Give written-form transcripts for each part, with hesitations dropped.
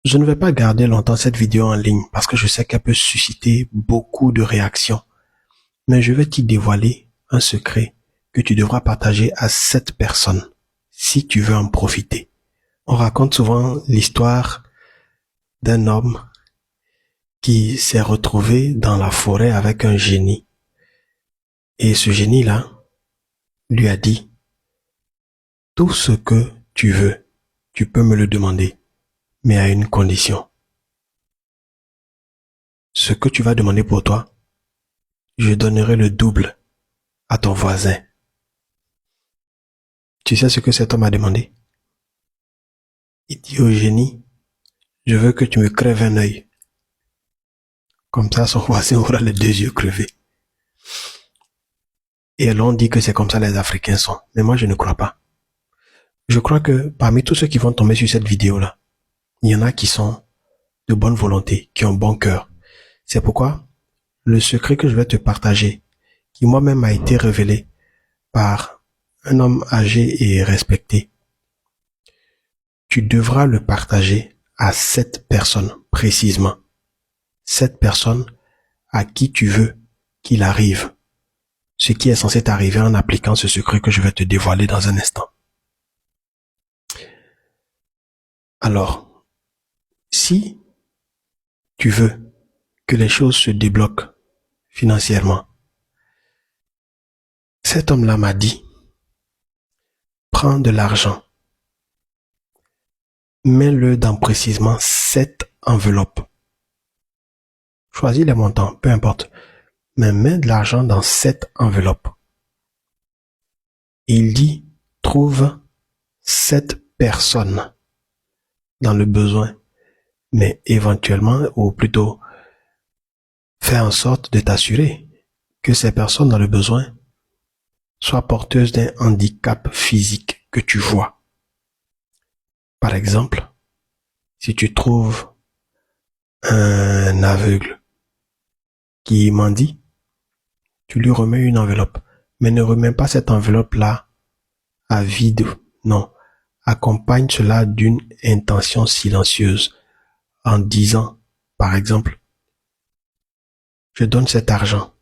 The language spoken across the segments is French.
Je ne vais pas garder longtemps cette vidéo en ligne parce que je sais qu'elle peut susciter beaucoup de réactions. Mais je vais t'y dévoiler un secret que tu devras partager à 7 personnes si tu veux en profiter. On raconte souvent l'histoire d'un homme qui s'est retrouvé dans la forêt avec un génie. Et ce génie-là lui a dit, tout ce que tu veux, tu peux me le demander, mais à une condition. Ce que tu vas demander pour toi, je donnerai le double à ton voisin. Tu sais ce que cet homme a demandé? Il dit au génie, je veux que tu me crèves un œil. Comme ça, son voisin aura les 2 yeux crevés. Et l'on dit que c'est comme ça les Africains sont. Mais moi, je ne crois pas. Je crois que parmi tous ceux qui vont tomber sur cette vidéo-là, il y en a qui sont de bonne volonté, qui ont bon cœur. C'est pourquoi le secret que je vais te partager, qui moi-même a été révélé par un homme âgé et respecté, tu devras le partager à 7 personnes précisément. 7 personnes à qui tu veux qu'il arrive ce qui est censé t'arriver en appliquant ce secret que je vais te dévoiler dans un instant. Alors, si tu veux que les choses se débloquent financièrement, cet homme-là m'a dit, prends de l'argent, mets-le dans précisément 7 enveloppes. Choisis les montants, peu importe, mais mets de l'argent dans 7 enveloppes. Et il dit, trouve 7 personnes dans le besoin, mais éventuellement, ou plutôt, fais en sorte de t'assurer que ces personnes dans le besoin soient porteuses d'un handicap physique que tu vois. Par exemple, si tu trouves un aveugle qui mendie, tu lui remets une enveloppe, mais ne remets pas cette enveloppe-là à vide, non. Accompagne cela d'une intention silencieuse en disant, par exemple, je donne cet argent,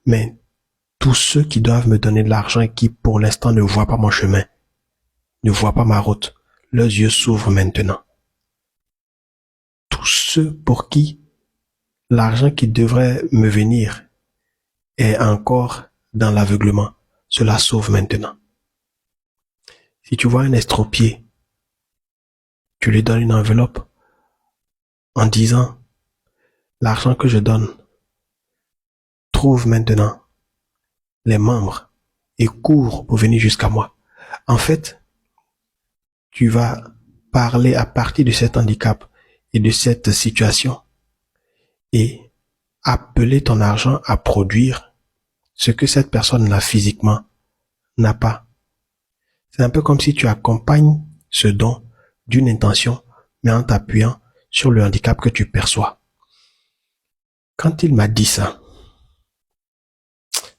mais tous ceux qui doivent me donner de l'argent et qui pour l'instant ne voient pas mon chemin, ne voient pas ma route, leurs yeux s'ouvrent maintenant. Tous ceux pour qui l'argent qui devrait me venir est encore dans l'aveuglement, cela s'ouvre maintenant. Si tu vois un estropié, tu lui donnes une enveloppe en disant, l'argent que je donne trouve maintenant les membres et court pour venir jusqu'à moi. En fait, tu vas parler à partir de cet handicap et de cette situation et appeler ton argent à produire ce que cette personne-là physiquement n'a pas. C'est un peu comme si tu accompagnes ce don d'une intention, mais en t'appuyant sur le handicap que tu perçois. Quand il m'a dit ça,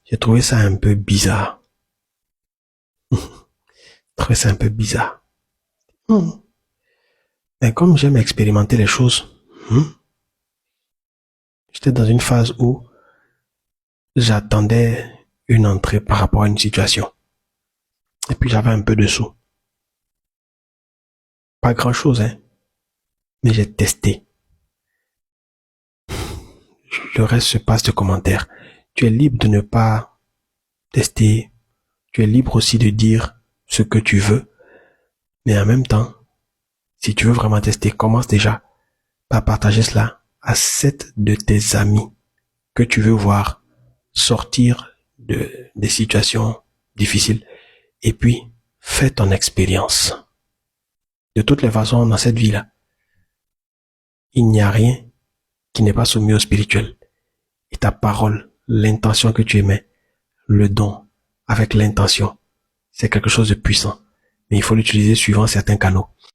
j'ai trouvé ça un peu bizarre. J'ai trouvé ça un peu bizarre. Mais comme j'aime expérimenter les choses, j'étais dans une phase où j'attendais une entrée par rapport à une situation. Et puis j'avais un peu de sous. Pas grand chose, hein. Mais j'ai testé. Le reste se passe de commentaires. Tu es libre de ne pas tester. Tu es libre aussi de dire ce que tu veux. Mais en même temps, si tu veux vraiment tester, commence déjà par partager cela à 7 de tes amis que tu veux voir sortir des situations difficiles. Et puis, fais ton expérience. De toutes les façons, dans cette vie-là, il n'y a rien qui n'est pas soumis au spirituel. Et ta parole, l'intention que tu émets, le don avec l'intention, c'est quelque chose de puissant. Mais il faut l'utiliser suivant certains canaux.